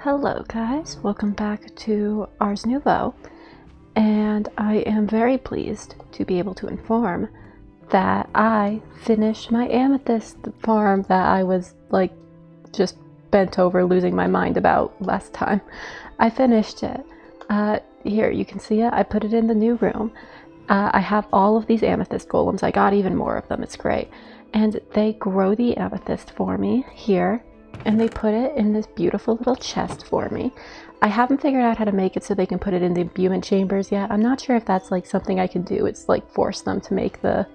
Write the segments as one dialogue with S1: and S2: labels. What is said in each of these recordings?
S1: Hello guys, welcome back to Ars Nouveau, and I am very pleased to be able to inform that I finished my amethyst farm that I was like just bent over losing my mind about last time. I finished it. Here you can see it. I put it in the new room. I have all of these amethyst golems. I got even more of them. It's great. And they grow the amethyst for me here. And they put it in this beautiful little chest for me. I haven't figured out how to make it so they can put it in the imbuement chambers yet. I'm not sure if that's like something I can do. It's like force them to make the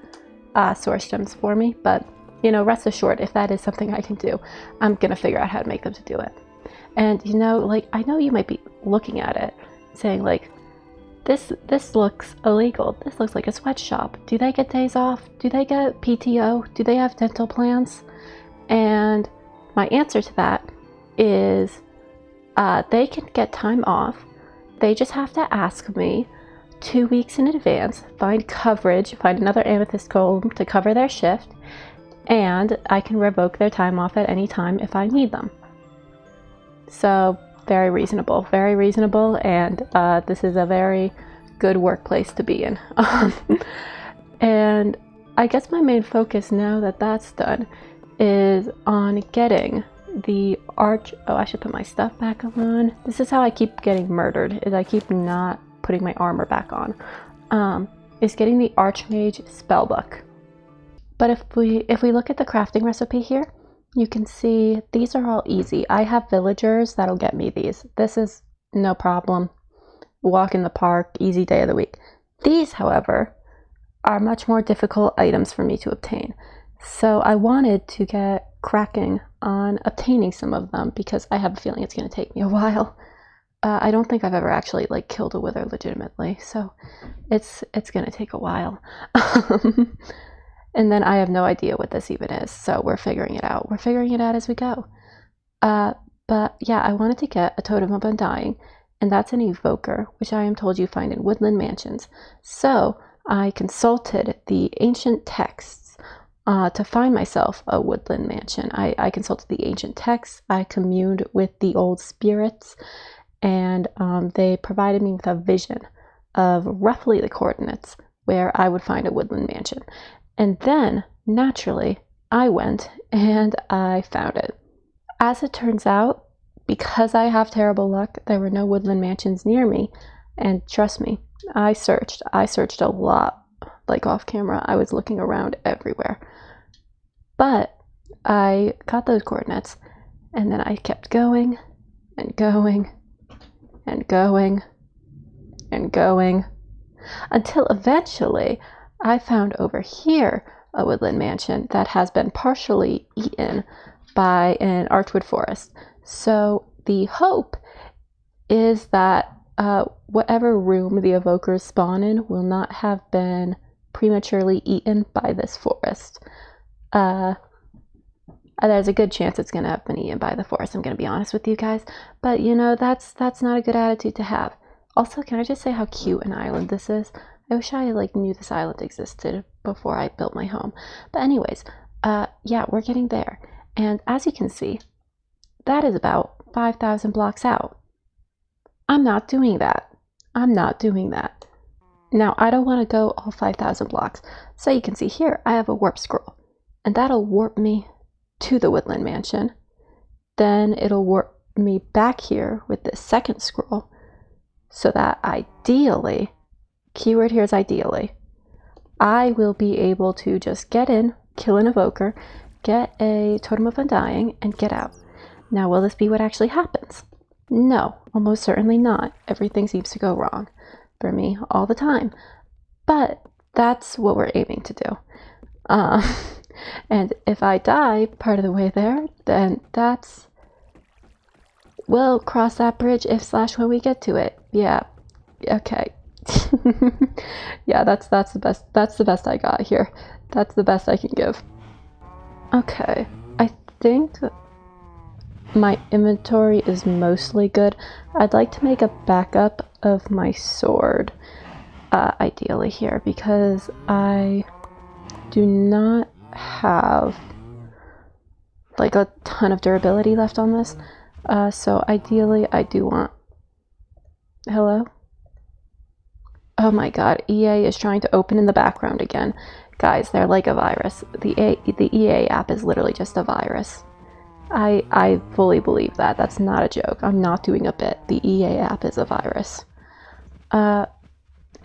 S1: source gems for me. But, you know, rest assured, if that is something I can do, I'm going to figure out how to make them to do it. And, you know, like, I know you might be looking at it saying, like, this looks illegal. This looks like a sweatshop. Do they get days off? Do they get PTO? Do they have dental plans? And my answer to that is they can get time off. They just have to ask me 2 weeks in advance, find coverage, find another amethyst golem to cover their shift, and I can revoke their time off at any time if I need them. So very reasonable, and this is a very good workplace to be in. And I guess my main focus now that that's done is on getting the arch. Oh, I should put my stuff back on. This is how I keep getting murdered, is I keep not putting my armor back on. Is getting the Archmage spellbook. But if we look at the crafting recipe here, you can see these are all easy. I have villagers that'll get me these. This is no problem. Walk in the park, easy day of the week. These, however, are much more difficult items for me to obtain. So I wanted to get cracking on obtaining some of them because I have a feeling it's going to take me a while. I don't think I've ever actually like killed a wither legitimately, so it's going to take a while. And then I have no idea what this even is, so we're figuring it out. We're figuring it out as we go. But yeah, I wanted to get a Totem of Undying, and that's an evoker, which I am told you find in woodland mansions. So I consulted the ancient texts to find myself a woodland mansion. I consulted the ancient texts, I communed with the old spirits, and they provided me with a vision of roughly the coordinates where I would find a woodland mansion. And then, naturally, I went and I found it. As it turns out, because I have terrible luck, there were no woodland mansions near me, and trust me, I searched a lot. Like off camera, I was looking around everywhere. But I got those coordinates, and then I kept going and going and going and going until eventually I found over here a woodland mansion that has been partially eaten by an archwood forest. So the hope is that whatever room the evokers spawn in will not have been prematurely eaten by this forest. There's a good chance it's going to have been eaten by the forest, I'm going to be honest with you guys. But, you know, that's not a good attitude to have. Also, can I just say how cute an island this is? I wish I, like, knew this island existed before I built my home. But anyways, yeah, we're getting there. And as you can see, that is about 5,000 blocks out. I'm not doing that. I'm not doing that. Now, I don't want to go all 5,000 blocks. So you can see here, I have a warp scroll. And that'll warp me to the woodland mansion. Then it'll warp me back here with this second scroll. So that ideally, keyword here is ideally, I will be able to just get in, kill an evoker, get a Totem of Undying, and get out. Now, will this be what actually happens? No, almost certainly not. Everything seems to go wrong for me all the time. But that's what we're aiming to do. And if I die part of the way there, then we'll cross that bridge if/when we get to it. Yeah. Okay. Yeah, that's the best I got here. That's the best I can give. Okay. I think my inventory is mostly good. I'd like to make a backup of my sword, ideally here, because I do not have like a ton of durability left on this. So ideally I do want... Hello? Oh my god, EA is trying to open in the background again. Guys, they're like a virus. The EA app is literally just a virus. I fully believe that. That's not a joke. I'm not doing a bit. The EA app is a virus.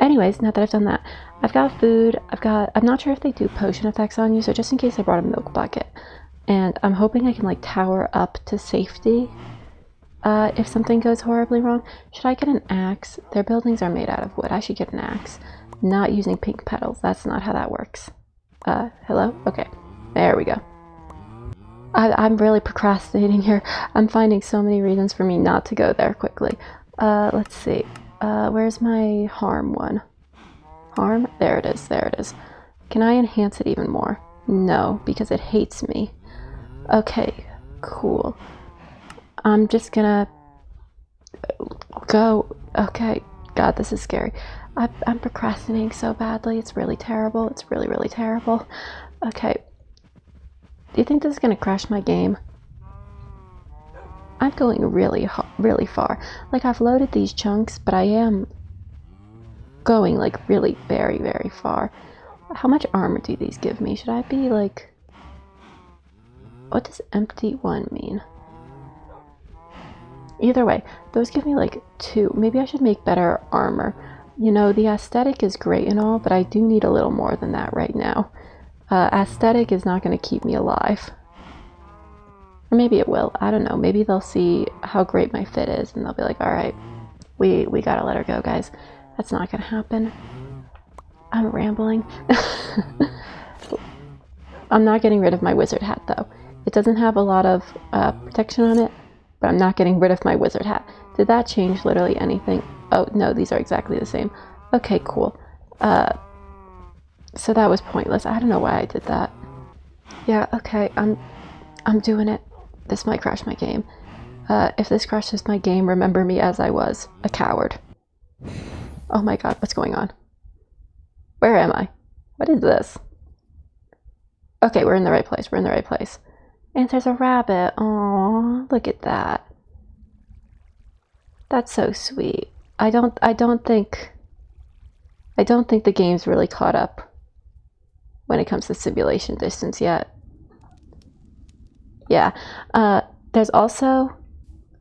S1: Anyways, now that I've done that, I've got food. I'm not sure if they do potion effects on you, so just in case I brought a milk bucket. And I'm hoping I can like tower up to safety if something goes horribly wrong. Should I get an axe? Their buildings are made out of wood. I should get an axe. Not using pink petals. That's not how that works. Hello? Okay. There we go. I'm really procrastinating here. I'm finding so many reasons for me not to go there quickly. Let's see. Where's my harm one? Harm? There it is. There it is. Can I enhance it even more? No, because it hates me. Okay, cool. I'm just gonna go. Okay. God, this is scary. I'm procrastinating so badly. It's really terrible. It's really, really terrible. Okay. Do you think this is gonna crash my game? I'm going really, really far. Like, I've loaded these chunks, but I am going, like, really very, very far. How much armor do these give me? Should I be, like... What does empty 1 mean? Either way, those give me, like, 2. Maybe I should make better armor. You know, the aesthetic is great and all, but I do need a little more than that right now. Aesthetic is not going to keep me alive. Or maybe it will. I don't know. Maybe they'll see how great my fit is and they'll be like, alright, we gotta let her go, guys. That's not gonna happen. I'm rambling. I'm not getting rid of my wizard hat, though. It doesn't have a lot of protection on it, but I'm not getting rid of my wizard hat. Did that change literally anything? Oh, no, these are exactly the same. Okay, cool. So that was pointless. I don't know why I did that. Yeah, okay, I'm doing it. This might crash my game. If this crashes my game, remember me as I was, a coward. Oh my god, what's going on? Where am I? What is this? Okay, we're in the right place. We're in the right place. And there's a rabbit. Aww, look at that. That's so sweet. I don't think the game's really caught up when it comes to simulation distance yet. Yeah. There's also,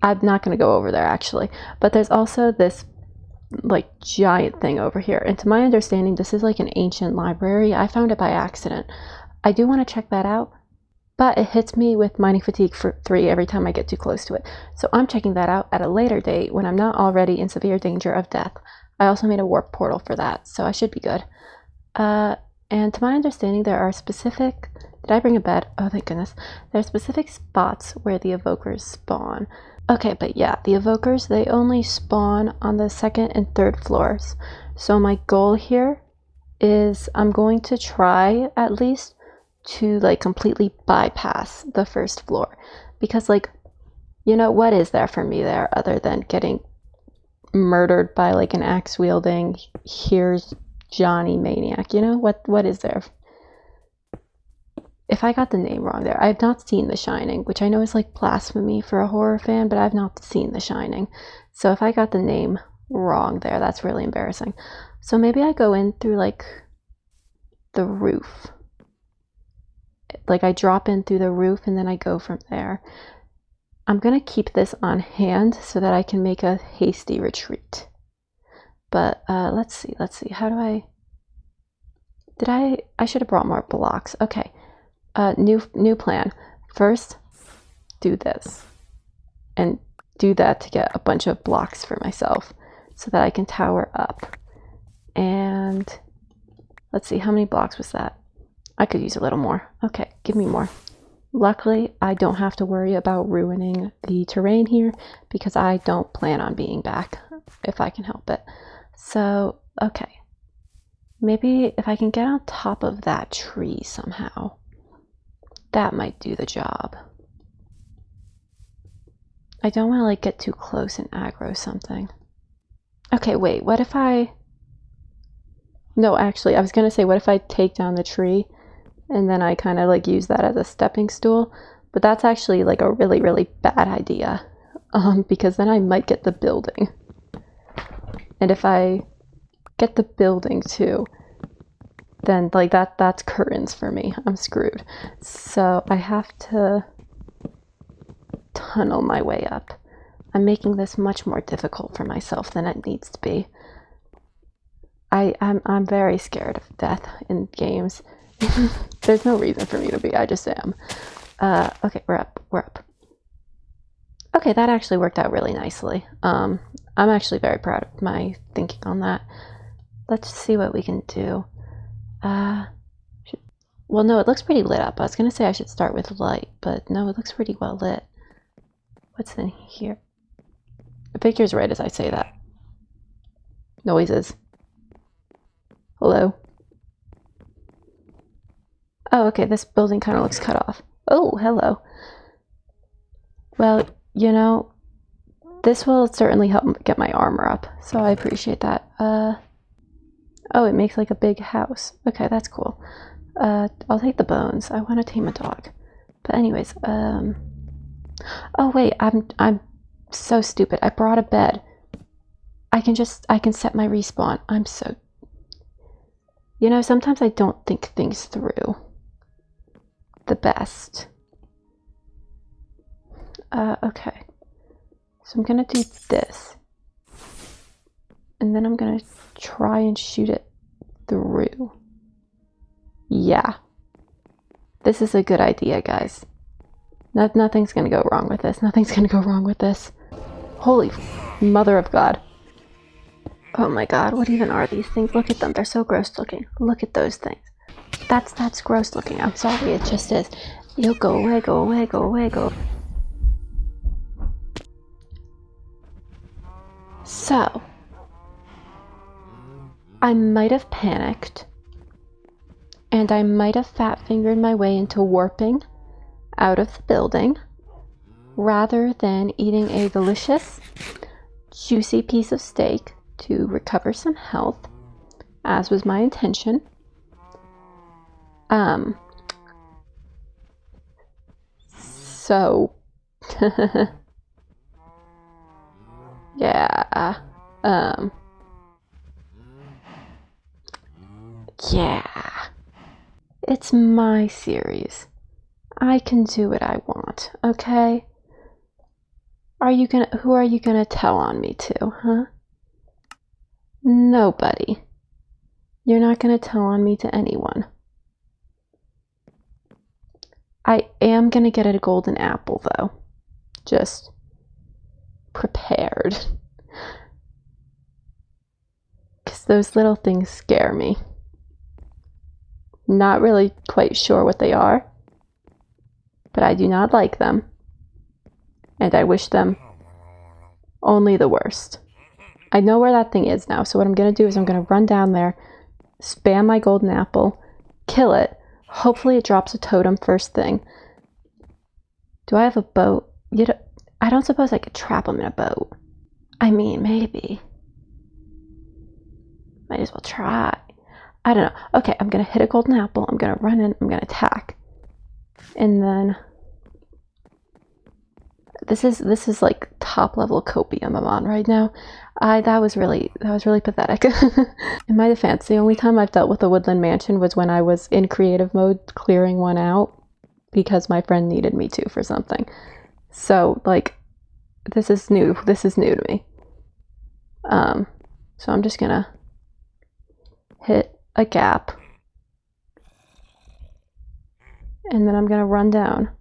S1: I'm not going to go over there actually, but there's also this like giant thing over here. And to my understanding, this is like an ancient library. I found it by accident. I do want to check that out, but it hits me with mining fatigue for 3 every time I get too close to it. So I'm checking that out at a later date when I'm not already in severe danger of death. I also made a warp portal for that, so I should be good. And to my understanding, there are specific... Did I bring a bed? Oh, thank goodness. There are specific spots where the evokers spawn. Okay, but yeah, the evokers, they only spawn on the 2nd and 3rd floors. So my goal here is I'm going to try, at least, to, like, completely bypass the 1st floor. Because, like, you know, what is there for me there other than getting murdered by, like, an axe-wielding, here's Johnny maniac? You know, what is there? If I got the name wrong there, I have not seen The Shining, which I know is like blasphemy for a horror fan, but I've not seen The Shining. So if I got the name wrong there, that's really embarrassing. So maybe I go in through like the roof. Like I drop in through the roof and then I go from there. I'm going to keep this on hand so that I can make a hasty retreat. But let's see. How do I... I should have brought more blocks. Okay. New plan. First, do this. And do that to get a bunch of blocks for myself so that I can tower up. And let's see, how many blocks was that? I could use a little more. Okay, give me more. Luckily, I don't have to worry about ruining the terrain here because I don't plan on being back if I can help it. So, okay. Maybe if I can get on top of that tree somehow. That might do the job. I don't want to like get too close and aggro something. Okay, wait, what if I... No, actually, I was going to say, what if I take down the tree and then I kind of like use that as a stepping stool? But that's actually like a really, really bad idea. because then I might get the building. And if I get the building too, then like that's curtains for me. I'm screwed. So I have to tunnel my way up. I'm making this much more difficult for myself than it needs to be. I'm very scared of death in games. There's no reason for me to be, I just am. Okay, we're up. Okay, that actually worked out really nicely. I'm actually very proud of my thinking on that. Let's see what we can do. Well, no, it looks pretty lit up. I was gonna say I should start with light, but no, it looks pretty well lit. What's in here? Victor's right as I say that. Noises. Hello? Oh, okay, this building kind of looks cut off. Oh, hello. Well, you know, this will certainly help get my armor up, so I appreciate that. Oh, it makes like a big house. Okay, that's cool. I'll take the bones. I want to tame a dog. But anyways, oh wait, I'm so stupid. I brought a bed. I can set my respawn. I'm so... You know, sometimes I don't think things through the best. Okay. So I'm gonna do this. And then I'm gonna try and shoot it through. Yeah. This is a good idea, guys. Nothing's gonna go wrong with this. Nothing's gonna go wrong with this. Holy mother of God. Oh my God, what even are these things? Look at them, they're so gross looking. Look at those things. That's gross looking. I'm sorry, it just is. You go away, go away, go away, go. So, I might have panicked, and I might have fat-fingered my way into warping out of the building, rather than eating a delicious, juicy piece of steak to recover some health, as was my intention. So, yeah, yeah, it's my series. I can do what I want, okay? Who are you gonna tell on me to, huh? Nobody. You're not gonna tell on me to anyone. I am gonna get a golden apple, though. Just prepared. Because those little things scare me. Not really quite sure what they are, but I do not like them. And I wish them only the worst. I know where that thing is now, so what I'm gonna do is I'm gonna run down there, spam my golden apple, kill it. Hopefully it drops a totem first thing. Do I have a boat? I don't suppose I could trap them in a boat. I mean, maybe. Might as well try. I don't know. Okay, I'm gonna hit a golden apple. I'm gonna run in. I'm gonna attack. And then... This is like top level copium I'm on right now. That was really pathetic. In my defense, the only time I've dealt with a woodland mansion was when I was in creative mode clearing one out because my friend needed me to for something. So like, this is new to me. So I'm just gonna hit a gap and then I'm gonna run down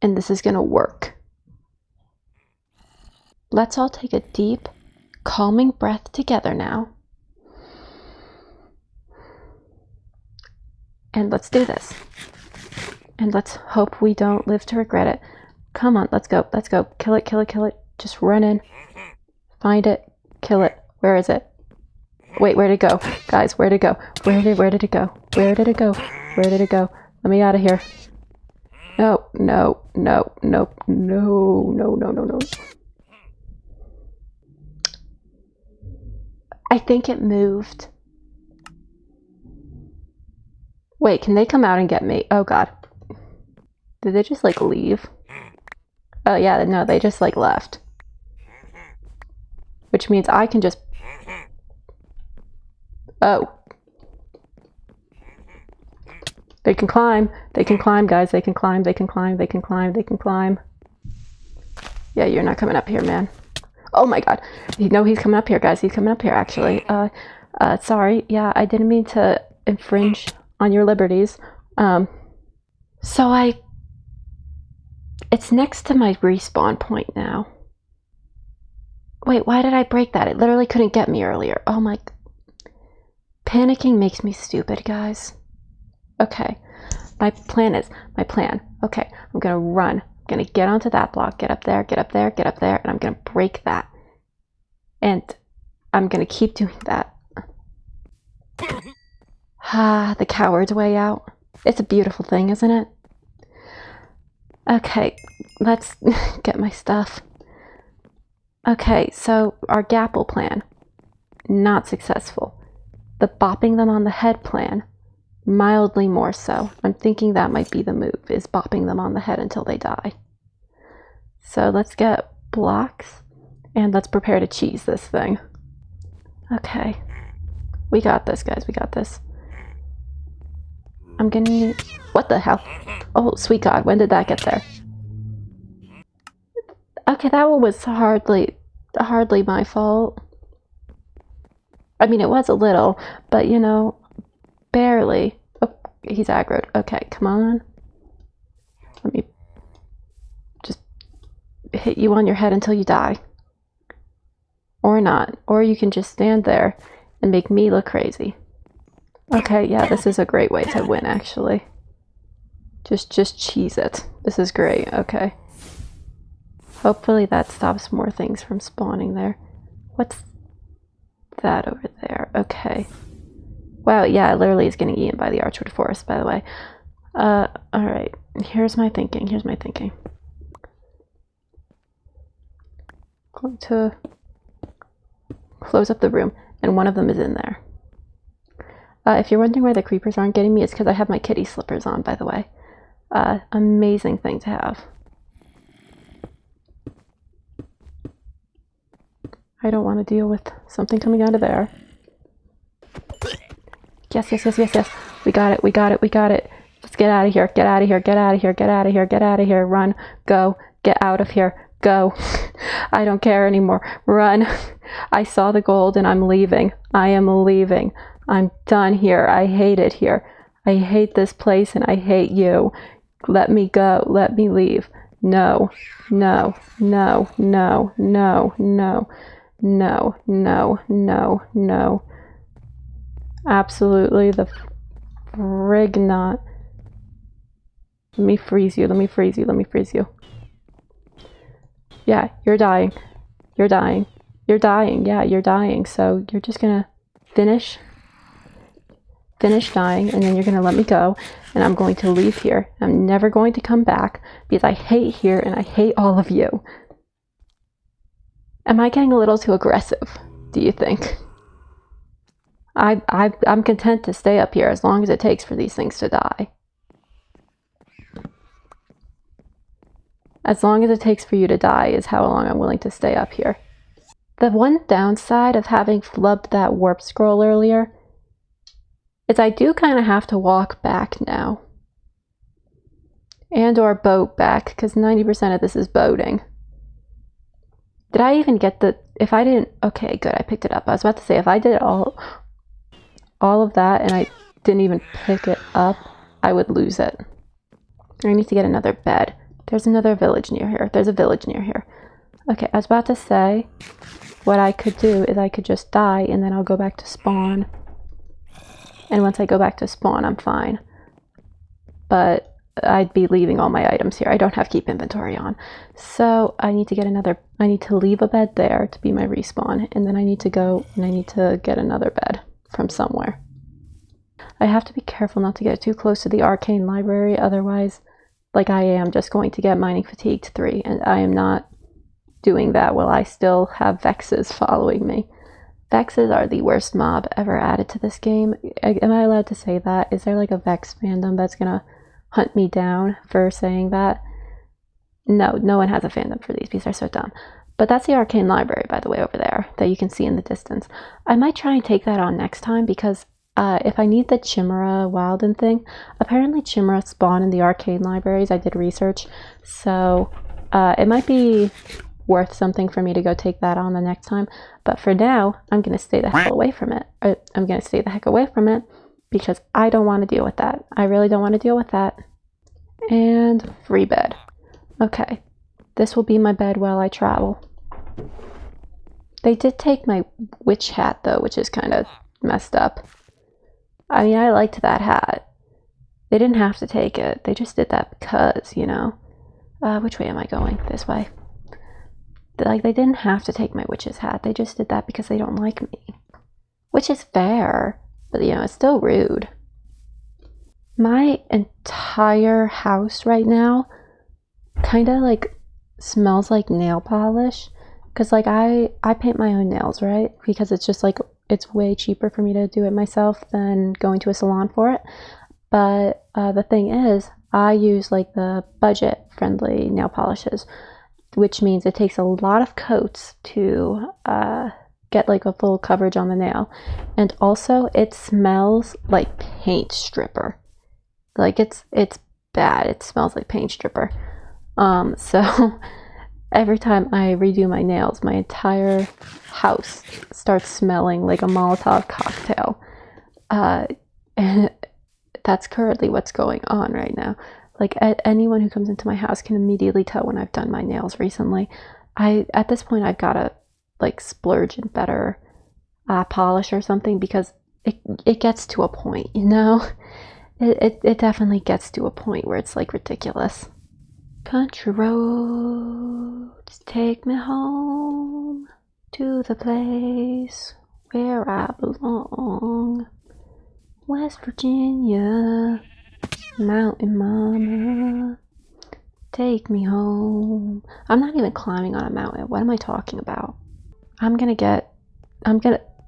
S1: and this is gonna work. Let's all take a deep, calming breath together now. And let's do this. And let's hope we don't live to regret it. Come on, let's go. Let's go. Kill it, kill it, kill it. Just run in. Find it. Kill it. Where is it? Wait, where'd it go? Guys, where'd it go? Where did it go? Where did it go? Where did it go? Let me out of here. No, no, no, no, no, no, no, no, no. I think it moved. Wait, can they come out and get me? Oh God. Did they just like leave? Oh yeah, no, they just like left. which means I can just... Oh. They can climb. They can climb, guys. They can climb. They can climb. They can climb. They can climb. Yeah, you're not coming up here, man. Oh my god. You know he's coming up here, guys. He's coming up here, actually. Sorry. Yeah, I didn't mean to infringe on your liberties. So it's next to my respawn point now. Wait, why did I break that? It literally couldn't get me earlier. Oh my... Panicking makes me stupid, guys. Okay. My plan. Okay, I'm gonna run. I'm gonna get onto that block, get up there, get up there, get up there, and I'm gonna break that. And I'm gonna keep doing that. Ah, the coward's way out. It's a beautiful thing, isn't it? Okay, let's get my stuff. Okay, so our gapple plan, not successful. The bopping them on the head plan, mildly more so. I'm thinking that might be the move, is bopping them on the head until they die. So let's get blocks, and let's prepare to cheese this thing. Okay, we got this, guys, we got this. I'm gonna need... What the hell? Oh, sweet God, when did that get there? Okay, that one was hardly my fault. I mean, it was a little, but you know, barely. Oh, he's aggroed. Okay, come on. Let me just hit you on your head until you die. Or not. Or you can just stand there and make me look crazy. Okay, yeah, this is a great way to win, actually. Just cheese it. This is great, okay. Hopefully that stops more things from spawning there. What's that over there? Okay. Wow, yeah, it literally is getting eaten by the Archwood Forest, by the way. Alright. Here's my thinking. Going to close up the room, and one of them is in there. If you're wondering why the creepers aren't getting me, it's because I have my kitty slippers on, by the way. Amazing thing to have. I don't want to deal with something coming out of there. Yes. We got it. Let's get out of here. Get out of here. Run. Go. Get out of here. Go. I don't care anymore. Run. I saw the gold and I'm leaving. I am leaving. I'm done here. I hate it here. I hate this place and I hate you. Let me go. Let me leave. No. Absolutely the frig not. Let me freeze you. Yeah, you're dying. Yeah, you're dying. So you're just gonna finish dying, and then you're gonna let me go, and I'm going to leave here. I'm never going to come back because I hate here and I hate all of you. Am I getting a little too aggressive, do you think? I'm content to stay up here as long as it takes for these things to die. As long as it takes for you to die is how long I'm willing to stay up here. The one downside of having flubbed that warp scroll earlier is I do kind of have to walk back now. And or boat back, because 90% of this is boating. Did I even get the... If I didn't... Okay, good, I picked it up. I was about to say, if I did all of that and I didn't even pick it up, I would lose it. I need to get another bed. There's another village near here. There's a village near here. Okay, I was about to say, what I could do is I could just die and then I'll go back to spawn. And once I go back to spawn, I'm fine. But I'd be leaving all my items here. I don't have keep inventory on. So I need to get another... I need to leave a bed there to be my respawn. And then I need to go and I need to get another bed from somewhere. I have to be careful not to get too close to the arcane library. Otherwise, like I am just going to get mining fatigued 3. And I am not doing that while I still have Vexes following me. Vexes are the worst mob ever added to this game. Am I allowed to say that? Is there like a Vex fandom that's gonna hunt me down for saying that? No, no one has a fandom for these because they're so dumb. But that's the arcane library, by the way, over there that you can see in the distance. I might try and take that on next time because if I need the Chimera Wilden thing, apparently Chimera spawn in the arcane libraries. I did research, so it might be worth something for me to go take that on the next time. But for now, I'm going to stay the hell away from it. I'm going to stay the heck away from it because I don't want to deal with that. I really don't want to deal with that. And free bed. Okay, this will be my bed while I travel. They did take my witch hat though, which is kind of messed up. I mean, I liked that hat. They didn't have to take it. They just did that because, you know. Which way am I going? This way. Like, they didn't have to take my witch's hat. They just did that because they don't like me. Which is fair, but, you know, it's still rude. My entire house right now kind of, like, smells like nail polish. Because, like, I paint my own nails, right? Because it's just, like, it's way cheaper for me to do it myself than going to a salon for it. But the thing is, I use, like, the budget-friendly nail polishes, which means it takes a lot of coats to get like a full coverage on the nail. And also it smells like paint stripper. Like it's bad. It smells like paint stripper. So every time I redo my nails, my entire house starts smelling like a Molotov cocktail. And that's currently what's going on right now. Like, anyone who comes into my house can immediately tell when I've done my nails recently. At this point, I've got to, like, splurge in better polish or something because it gets to a point, you know? It definitely gets to a point where it's, like, ridiculous. Country roads take me home to the place where I belong. West Virginia. Mountain mama, take me home. I'm not even climbing on a mountain. What am I talking about?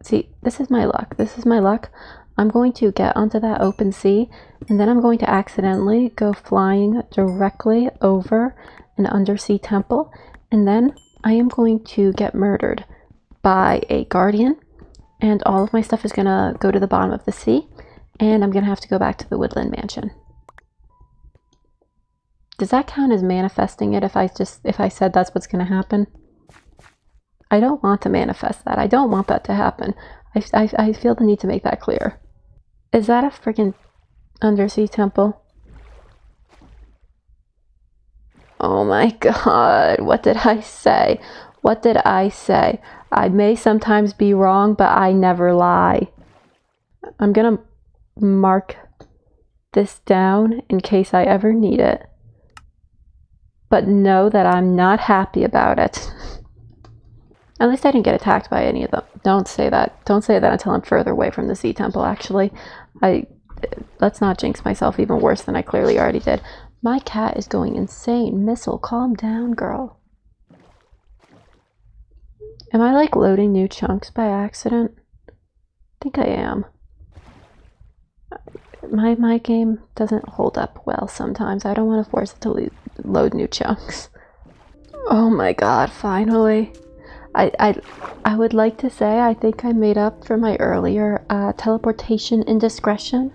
S1: See, this is my luck. This is my luck. I'm going to get onto that open sea, and then I'm going to accidentally go flying directly over an undersea temple, and then I am going to get murdered by a guardian, and all of my stuff is gonna go to the bottom of the sea, and I'm gonna have to go back to the woodland mansion. Does that count as manifesting it if I said that's what's going to happen? I don't want to manifest that. I don't want that to happen. I feel the need to make that clear. Is that a freaking undersea temple? Oh my god, what did I say? What did I say? I may sometimes be wrong, but I never lie. I'm going to mark this down in case I ever need it. But know that I'm not happy about it. At least I didn't get attacked by any of them. Don't say that. Don't say that until I'm further away from the sea temple, actually. Let's not jinx myself even worse than I clearly already did. My cat is going insane. Missile, calm down, girl. Am I, like, loading new chunks by accident? I think I am. My game doesn't hold up well sometimes. I don't want to force it to load new chunks. Oh my god, finally. I would like to say I think I made up for my earlier teleportation indiscretion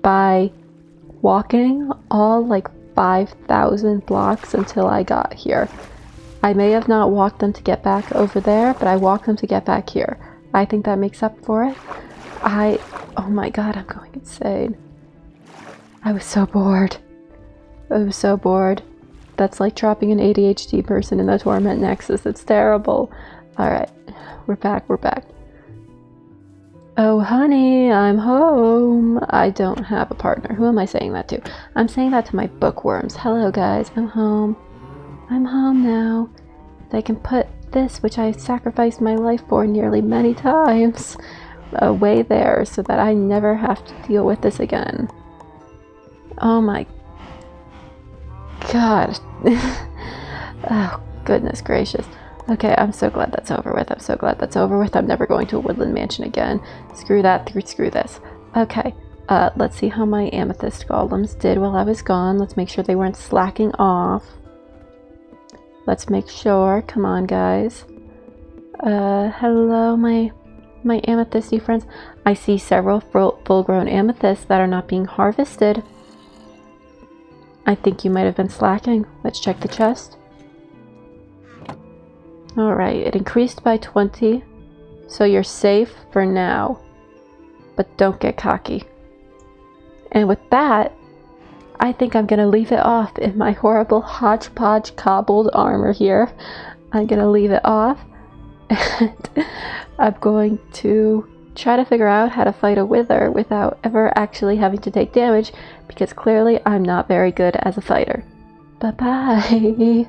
S1: by walking all like 5,000 blocks until I got here. I may have not walked them to get back over there, but I walked them to get back here. I think that makes up for it. Oh my god, I'm going insane. I was so bored. I was so bored. That's like dropping an ADHD person in the Torment Nexus. It's terrible. Alright, we're back. Oh honey, I'm home. I don't have a partner. Who am I saying that to? I'm saying that to my bookworms. Hello guys, I'm home. I'm home now. I can put this, which I sacrificed my life for nearly many times, away there so that I never have to deal with this again. Oh my god. Oh goodness gracious. Okay, I'm so glad that's over with. I'm never going to a woodland mansion again. Screw that, screw this. Okay, let's see how my amethyst golems did while I was gone. Let's make sure they weren't slacking off. Let's make sure. Come on, guys. Hello, my amethysty friends. I see several full-grown amethysts that are not being harvested. I think you might have been slacking. Let's check the chest. Alright, it increased by 20, so you're safe for now. But don't get cocky. And with that, I think I'm gonna leave it off in my horrible hodgepodge cobbled armor here. I'm gonna leave it off, and I'm going to try to figure out how to fight a wither without ever actually having to take damage, because clearly I'm not very good as a fighter. Bye-bye!